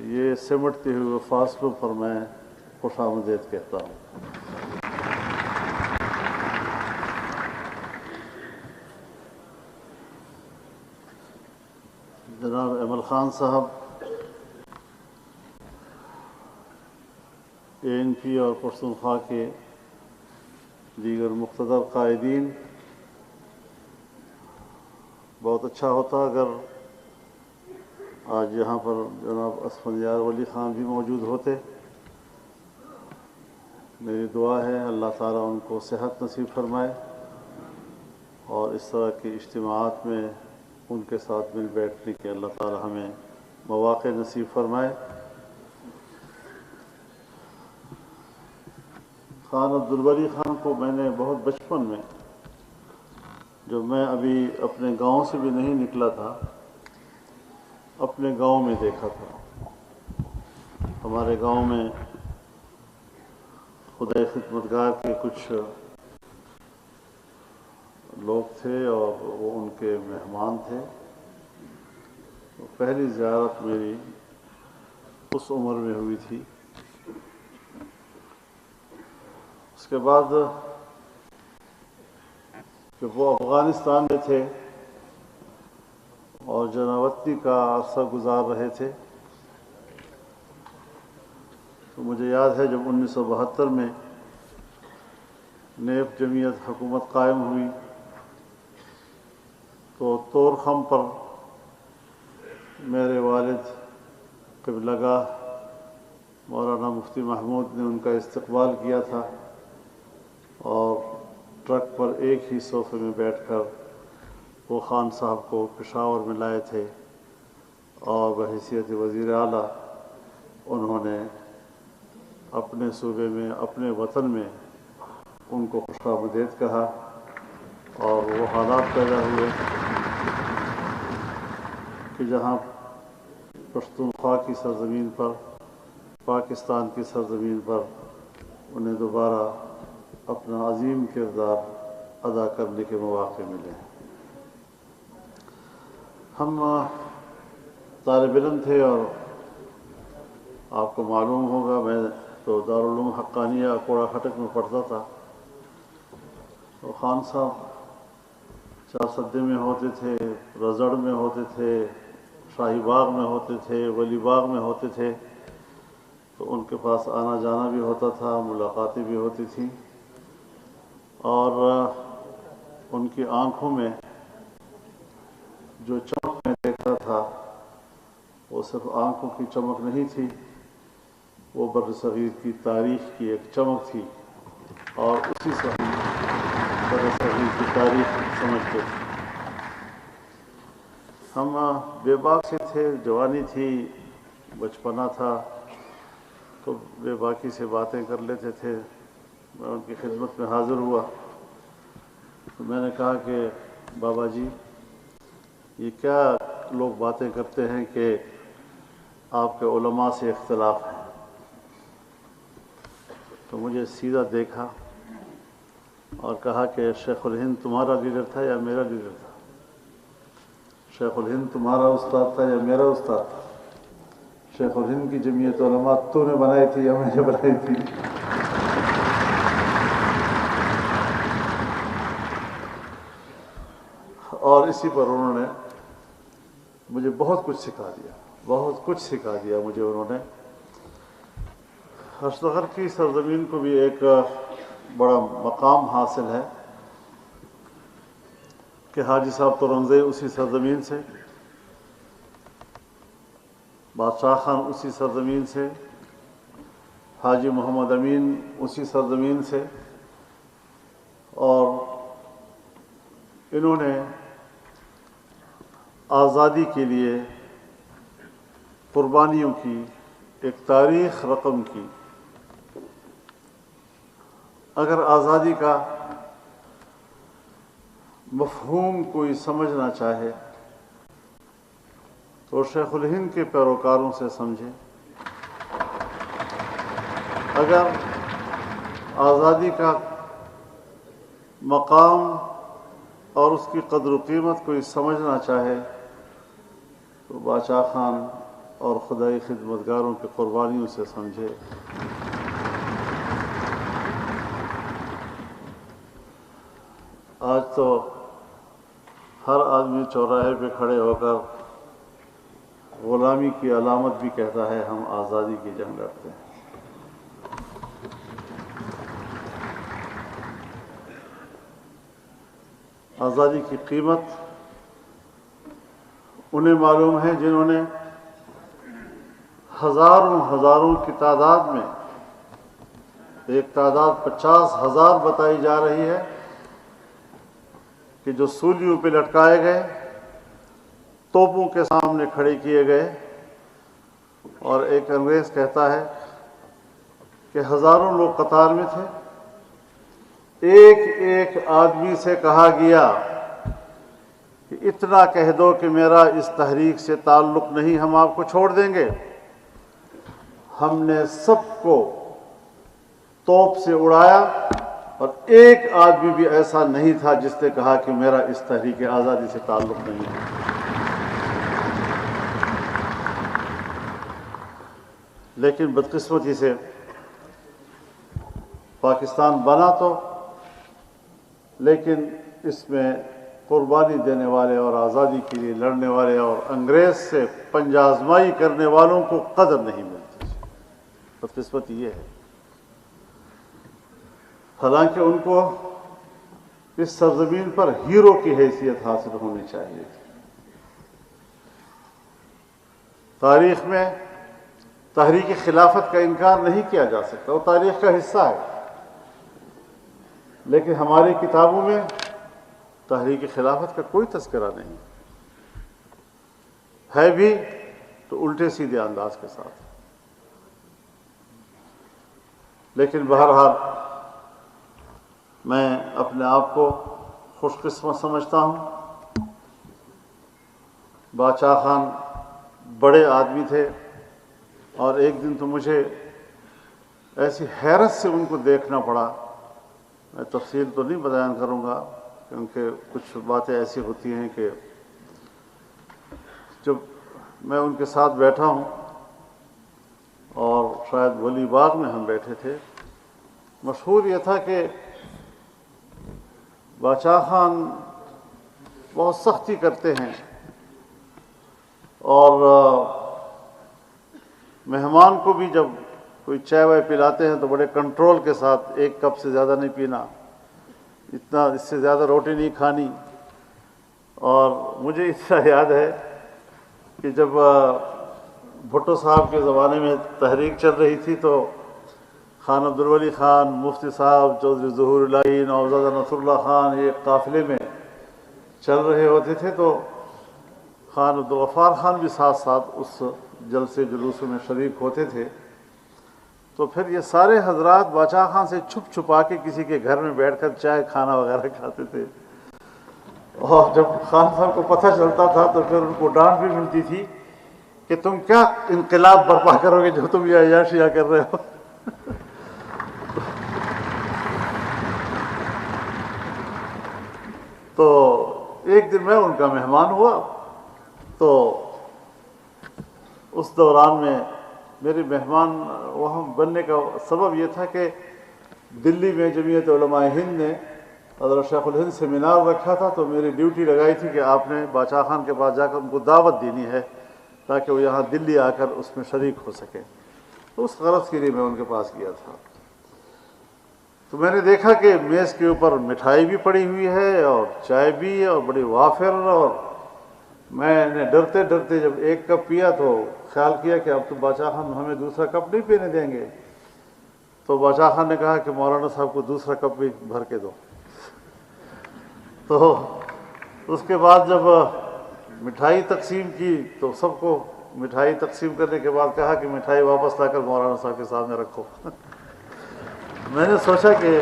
یہ سمٹتے ہوئے فاصلوں پر میں خوش آمدید کہتا ہوں۔ جناب ایمل خان صاحب، ANP اور پختونخوا کے دیگر مقتدر قائدین، بہت اچھا ہوتا اگر آج یہاں پر جناب اسفندیار ولی خان بھی موجود ہوتے۔ میری دعا ہے اللہ تعالیٰ ان کو صحت نصیب فرمائے اور اس طرح کے اجتماعات میں ان کے ساتھ مل بیٹھنے کے اللہ تعالیٰ ہمیں مواقع نصیب فرمائے۔ خان عبدالبری خان کو میں نے بہت بچپن میں، جب میں ابھی اپنے گاؤں سے بھی نہیں نکلا تھا، اپنے گاؤں میں دیکھا تھا۔ ہمارے گاؤں میں خدائے خدمتگار کے کچھ لوگ تھے اور وہ ان کے مہمان تھے۔ پہلی زیارت میری اس عمر میں ہوئی تھی۔ اس کے بعد جب وہ افغانستان میں تھے اور جناوطنی کا عرصہ گزار رہے تھے، تو مجھے یاد ہے جب 1972 میں نیب جمعیت حکومت قائم ہوئی تو طورخم پر میرے والد قبلہ گاہ مولانا مفتی محمود نے ان کا استقبال کیا تھا اور ٹرک پر ایک ہی صوفے میں بیٹھ کر وہ خان صاحب کو پشاور میں لائے تھے اور بحیثیت وزیر اعلیٰ انہوں نے اپنے صوبے میں، اپنے وطن میں ان کو خوش آمدید کہا اور وہ حالات پیدا ہوئے کہ جہاں پختونخوا کی سرزمین پر، پاکستان کی سرزمین پر انہیں دوبارہ اپنا عظیم کردار ادا کرنے کے مواقع ملے۔ ہم طالب علم تھے اور آپ کو معلوم ہوگا میں تو دارالعلوم حقانیہ کوڑا کھٹک میں پڑھتا تھا۔ تو خان صاحب چارسدے میں ہوتے تھے، رزڑ میں ہوتے تھے، شاہی باغ میں ہوتے تھے، ولی باغ میں ہوتے تھے، تو ان کے پاس آنا جانا بھی ہوتا تھا، ملاقاتیں بھی ہوتی تھیں اور ان کی آنکھوں میں جو چمک میں دیکھتا تھا وہ صرف آنکھوں کی چمک نہیں تھی، وہ بر صغیر کی تاریخ کی ایک چمک تھی اور اسی سے ہم بر صغیر کی تاریخ سمجھتے تھے۔ ہم بے باک سے تھے، جوانی تھی، بچپنا تھا، تو بے باکی سے باتیں کر لیتے تھے۔ میں ان کی خدمت میں حاضر ہوا تو میں نے کہا کہ بابا جی یہ کیا لوگ باتیں کرتے ہیں کہ آپ کے علماء سے اختلاف ہے؟ تو مجھے سیدھا دیکھا اور کہا کہ شیخ الہند تمہارا لیڈر تھا یا میرا لیڈر تھا؟ شیخ الہند تمہارا استاد تھا یا میرا استاد تھا؟ شیخ الہند کی جمعیت علماء تو نے بنائی تھی یا میں نے بنائی تھی؟ اور اسی پر انہوں نے مجھے بہت کچھ سکھا دیا، بہت کچھ سکھا دیا مجھے انہوں نے۔ اشتغر کی سرزمین کو بھی ایک بڑا مقام حاصل ہے کہ حاجی صاحب تورنگزئی اسی سرزمین سے، بادشاہ خان اسی سرزمین سے، حاجی محمد امین اسی سرزمین سے، اور انہوں نے آزادی کے لیے قربانیوں کی ایک تاریخ رقم کی۔ اگر آزادی کا مفہوم کوئی سمجھنا چاہے تو شیخ الہند کے پیروکاروں سے سمجھے۔ اگر آزادی کا مقام اور اس کی قدر و قیمت کوئی سمجھنا چاہے تو بادشاہ خان اور خدائی خدمتگاروں کی قربانیوں سے سمجھے۔ آج تو ہر آدمی چوراہے پہ کھڑے ہو کر غلامی کی علامت بھی کہتا ہے ہم آزادی کی جنگ لڑتے ہیں۔ آزادی کی قیمت انہیں معلوم ہے جنہوں نے ہزاروں کی تعداد میں، ایک تعداد 50,000 بتائی جا رہی ہے، کہ جو سولیوں پہ لٹکائے گئے، توپوں کے سامنے کھڑے کیے گئے، اور ایک انگریز کہتا ہے کہ ہزاروں لوگ قطار میں تھے، ایک ایک آدمی سے کہا گیا کہ اتنا کہہ دو کہ میرا اس تحریک سے تعلق نہیں، ہم آپ کو چھوڑ دیں گے۔ ہم نے سب کو توپ سے اڑایا، اور ایک آدمی بھی ایسا نہیں تھا جس نے کہا کہ میرا اس تحریک آزادی سے تعلق نہیں ہے۔ لیکن بدقسمتی سے پاکستان بنا تو، لیکن اس میں قربانی دینے والے اور آزادی کے لیے لڑنے والے اور انگریز سے پنجہ آزمائی کرنے والوں کو قدر نہیں ملتی۔ بدقسمتی یہ ہے، حالانکہ ان کو اس سرزمین پر ہیرو کی حیثیت حاصل ہونی چاہیے تھی۔ تاریخ میں تحریک خلافت کا انکار نہیں کیا جا سکتا، وہ تاریخ کا حصہ ہے، لیکن ہماری کتابوں میں تحریک خلافت کا کوئی تذکرہ نہیں ہے، بھی تو الٹے سیدھے انداز کے ساتھ۔ لیکن بہرحال میں اپنے آپ کو خوش قسمت سمجھتا ہوں۔ باچا خان بڑے آدمی تھے، اور ایک دن تو مجھے ایسی حیرت سے ان کو دیکھنا پڑا، میں تفصیل تو نہیں بیان کروں گا کیونکہ کچھ باتیں ایسی ہوتی ہیں کہ جب میں ان کے ساتھ بیٹھا ہوں، اور شاید ولی باغ میں ہم بیٹھے تھے، مشہور یہ تھا کہ باچا خان بہت سختی کرتے ہیں، اور مہمان کو بھی جب کوئی چائے وائے پلاتے ہیں تو بڑے کنٹرول کے ساتھ، ایک کپ سے زیادہ نہیں پینا، اتنا اس سے زیادہ روٹی نہیں کھانی۔ اور مجھے اتنا یاد ہے کہ جب بھٹو صاحب کے زمانے میں تحریک چل رہی تھی تو خان عبدالولی خان، مفتی صاحب، چودھری ظہور الہی، نوزادہ نصر اللہ خان، یہ قافلے میں چل رہے ہوتے تھے، تو خان عبدالغفار خان بھی ساتھ ساتھ اس جلسے جلوسوں میں شریک ہوتے تھے۔ تو پھر یہ سارے حضرات باچا خان سے چھپ چھپا کے کسی کے گھر میں بیٹھ کر چائے کھانا وغیرہ کھاتے تھے، اور جب خان صاحب کو پتہ چلتا تھا تو پھر ان کو ڈانٹ بھی ملتی تھی کہ تم کیا انقلاب برپا کرو گے جو تم یہ عیاشیاں کر رہے ہو۔ تو ایک دن میں ان کا مہمان ہوا، تو اس دوران میں میرے مہمان وہاں بننے کا سبب یہ تھا کہ دلی میں جمعیت علماء ہند نے حضرت شیخ الہند سیمینار رکھا تھا، تو میری ڈیوٹی لگائی تھی کہ آپ نے باچا خان کے پاس جا کر ان کو دعوت دینی ہے تاکہ وہ یہاں دلی آ کر اس میں شریک ہو سکیں۔ تو اس غرض کے لیے میں ان کے پاس گیا تھا۔ تو میں نے دیکھا کہ میز کے اوپر مٹھائی بھی پڑی ہوئی ہے اور چائے بھی ہے اور بڑی وافر، اور میں نے ڈرتے ڈرتے جب ایک کپ پیا تو خیال کیا کہ اب تو باچا خان ہمیں دوسرا کپ نہیں پینے دیں گے، تو باچا خان نے کہا کہ مولانا صاحب کو دوسرا کپ بھی بھر کے دو۔ تو اس کے بعد جب مٹھائی تقسیم کی تو سب کو مٹھائی تقسیم کرنے کے بعد کہا کہ مٹھائی واپس لا کر مولانا صاحب کے سامنے رکھو۔ میں نے سوچا کہ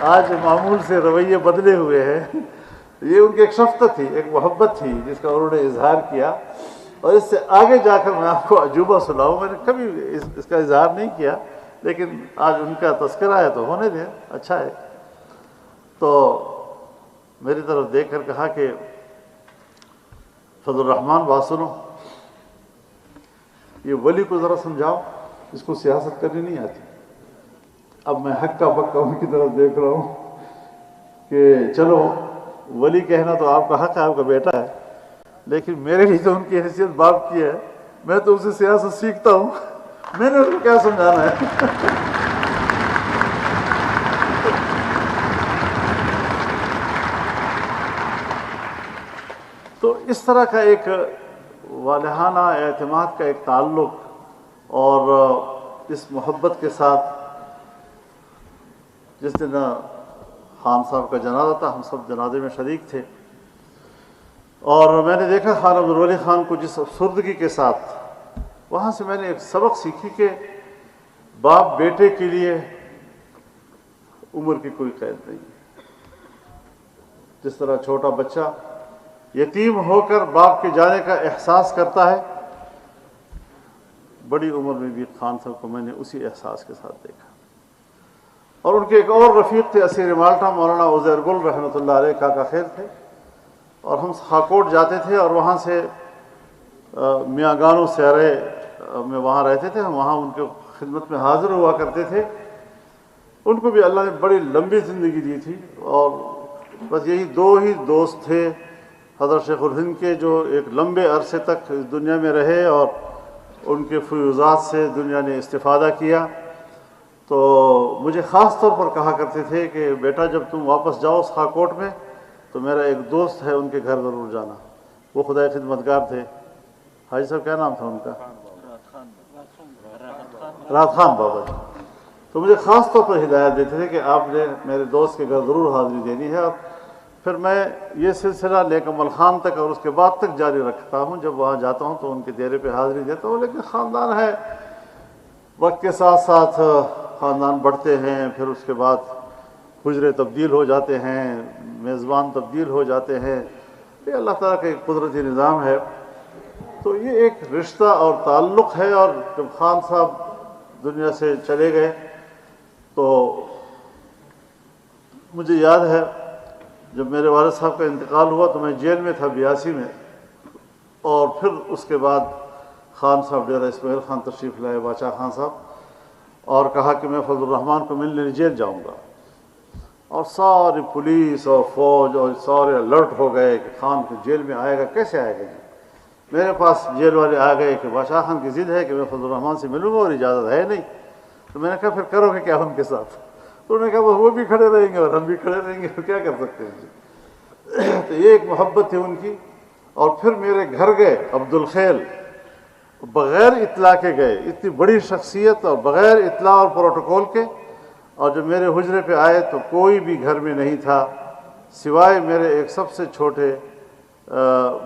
آج معمول سے رویے بدلے ہوئے ہیں، یہ ان کی ایک شفقت تھی، ایک محبت تھی جس کا انہوں نے اظہار کیا، اور اس سے آگے جا کر میں آپ کو عجوبہ سناؤں، میں نے کبھی اس کا اظہار نہیں کیا، لیکن آج ان کا تذکرہ ہے تو ہونے دیں، اچھا ہے۔ تو میری طرف دیکھ کر کہا کہ فضل الرحمان بات سنو، یہ ولی کو ذرا سمجھاؤ، اس کو سیاست کرنی نہیں آتی۔ اب میں ہکا بکا ان کی طرف دیکھ رہا ہوں کہ چلو ولی کہنا تو آپ کا حق ہے، آپ کا بیٹا ہے، لیکن میرے لیے تو ان کی حیثیت باپ کی ہے، میں تو اسے سیاست سیکھتا ہوں، میں نے اس کو کیا سمجھانا ہے۔ تو اس طرح کا ایک والہانہ اعتماد کا ایک تعلق اور اس محبت کے ساتھ، جس دن خان صاحب کا جنازہ تھا، ہم سب جنازے میں شریک تھے، اور میں نے دیکھا خان عبدالولی خان کو جس افسردگی کے ساتھ، وہاں سے میں نے ایک سبق سیکھی کہ باپ بیٹے کے لیے عمر کی کوئی قید نہیں ہے۔ جس طرح چھوٹا بچہ یتیم ہو کر باپ کے جانے کا احساس کرتا ہے، بڑی عمر میں بھی خان صاحب کو میں نے اسی احساس کے ساتھ دیکھا۔ اور ان کے ایک اور رفیق تھے اسیر مالٹا، مولانا عزیر گل رحمۃ اللہ علیہ، کاکا خیر تھے، اور ہم خاکوٹ جاتے تھے اور وہاں سے میاں گانو سیارے میں وہاں رہتے تھے، ہم وہاں ان کے خدمت میں حاضر ہوا کرتے تھے۔ ان کو بھی اللہ نے بڑی لمبی زندگی دی تھی، اور بس یہی دو ہی دوست تھے حضرت شیخ الہند کے جو ایک لمبے عرصے تک اس دنیا میں رہے اور ان کے فیوضات سے دنیا نے استفادہ کیا۔ تو مجھے خاص طور پر کہا کرتے تھے کہ بیٹا جب تم واپس جاؤ اس خاکوٹ میں تو میرا ایک دوست ہے، ان کے گھر ضرور جانا۔ وہ خدائے خدمتگار تھے، حاجی صاحب کیا نام تھا ان کا؟ رات خان بابا جی۔ تو مجھے خاص طور پر ہدایت دیتے تھے کہ آپ نے میرے دوست کے گھر ضرور حاضری دینی ہے، اور پھر میں یہ سلسلہ نیک عمل خان تک اور اس کے بعد تک جاری رکھتا ہوں۔ جب وہاں جاتا ہوں تو ان کے ڈیرے پہ حاضری دیتا ہوں، لیکن خاندان ہے، وقت کے ساتھ ساتھ خاندان بڑھتے ہیں، پھر اس کے بعد حجرے تبدیل ہو جاتے ہیں، میزبان تبدیل ہو جاتے ہیں، یہ اللہ تعالیٰ کا ایک قدرتی نظام ہے۔ تو یہ ایک رشتہ اور تعلق ہے، اور جب خان صاحب دنیا سے چلے گئے تو مجھے یاد ہے جب میرے والد صاحب کا انتقال ہوا تو میں جیل میں تھا 82 میں، اور پھر اس کے بعد خان صاحب ڈیرہ اسماعیل خان تشریف لائے، باچا خان صاحب، اور کہا کہ میں فضل الرحمان کو ملنے جیل جاؤں گا، اور ساری پولیس اور فوج اور سارے الرٹ ہو گئے کہ خان کو جیل میں آئے گا، کیسے آئے گا جی؟ میرے پاس جیل والے آ گئے کہ بادشاہ خان کی ضد ہے کہ میں فضل الرحمان سے ملوں گا اور اجازت ہے نہیں۔ تو میں نے کہا پھر کرو گے کیا ان کے ساتھ؟ تو انہوں نے کہا وہ بھی کھڑے رہیں گے اور ہم بھی کھڑے رہیں گے، کیا کر سکتے ہیں جی؟ تو یہ ایک محبت تھی ان کی۔ اور پھر میرے گھر گئے عبدالخیل، بغیر اطلاع کے گئے، اتنی بڑی شخصیت اور بغیر اطلاع اور پروٹوکول کے، اور جب میرے حجرے پہ آئے تو کوئی بھی گھر میں نہیں تھا سوائے میرے ایک سب سے چھوٹے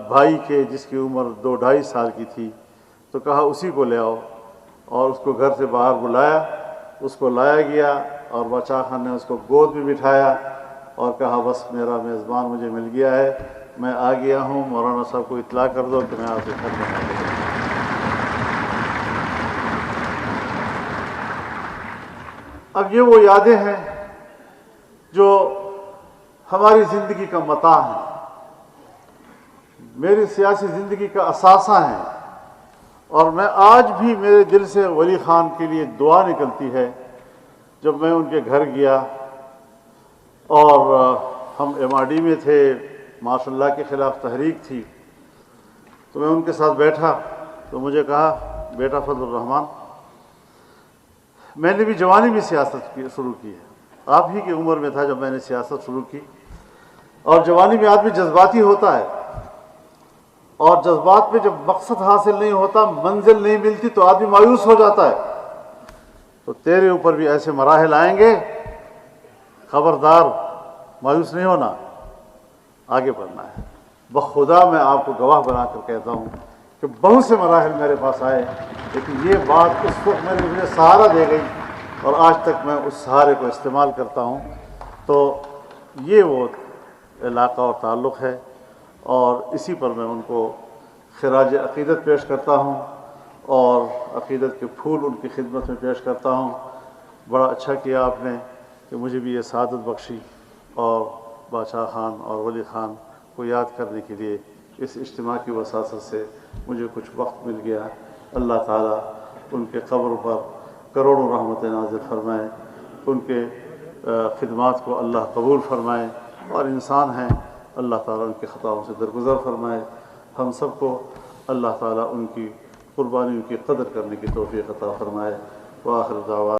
بھائی کے، جس کی عمر 2-2.5 سال کی تھی۔ تو کہا اسی کو لے آؤ، اور اس کو گھر سے باہر بلایا، اس کو لایا گیا، اور باچا خان نے اس کو گود میں بٹھایا اور کہا بس میرا میزبان مجھے مل گیا ہے، میں آ گیا ہوں، مولانا صاحب کو اطلاع کر دو کہ میں آپ کے گھر میں آ گیا۔ اب یہ وہ یادیں ہیں جو ہماری زندگی کا متاع ہیں، میری سیاسی زندگی کا اثاثہ ہیں، اور میں آج بھی میرے دل سے ولی خان کے لیے دعا نکلتی ہے۔ جب میں ان کے گھر گیا اور ہم ایم آر ڈی میں تھے، ماشاء اللہ کے خلاف تحریک تھی، تو میں ان کے ساتھ بیٹھا تو مجھے کہا بیٹا فضل الرحمان، میں نے بھی جوانی میں سیاست شروع کی ہے، آپ ہی کی عمر میں تھا جب میں نے سیاست شروع کی، اور جوانی میں آدمی جذباتی ہوتا ہے، اور جذبات میں جب مقصد حاصل نہیں ہوتا، منزل نہیں ملتی تو آدمی مایوس ہو جاتا ہے۔ تو تیرے اوپر بھی ایسے مراحل آئیں گے، خبردار مایوس نہیں ہونا، آگے بڑھنا ہے۔ بخدا میں آپ کو گواہ بنا کر کہتا ہوں کہ بہت سے مراحل میرے پاس آئے، لیکن یہ بات اس وقت مجھے سہارا دے گئی، اور آج تک میں اس سہارے کو استعمال کرتا ہوں۔ تو یہ وہ علاقہ اور تعلق ہے، اور اسی پر میں ان کو خراج عقیدت پیش کرتا ہوں، اور عقیدت کے پھول ان کی خدمت میں پیش کرتا ہوں۔ بڑا اچھا کیا آپ نے کہ مجھے بھی یہ سعادت بخشی، اور باچا خان اور ولی خان کو یاد کرنے کے لیے اس اجتماع کی وساطت سے مجھے کچھ وقت مل گیا۔ اللہ تعالیٰ ان کے قبر پر کروڑوں رحمتیں نازل فرمائے، ان کے خدمات کو اللہ قبول فرمائے، اور انسان ہیں اللہ تعالیٰ ان کے خطاؤں سے درگزر فرمائے۔ ہم سب کو اللہ تعالیٰ ان کی قربانیوں کی قدر کرنے کی توفیق عطا فرمائے۔ وآخر دعوانا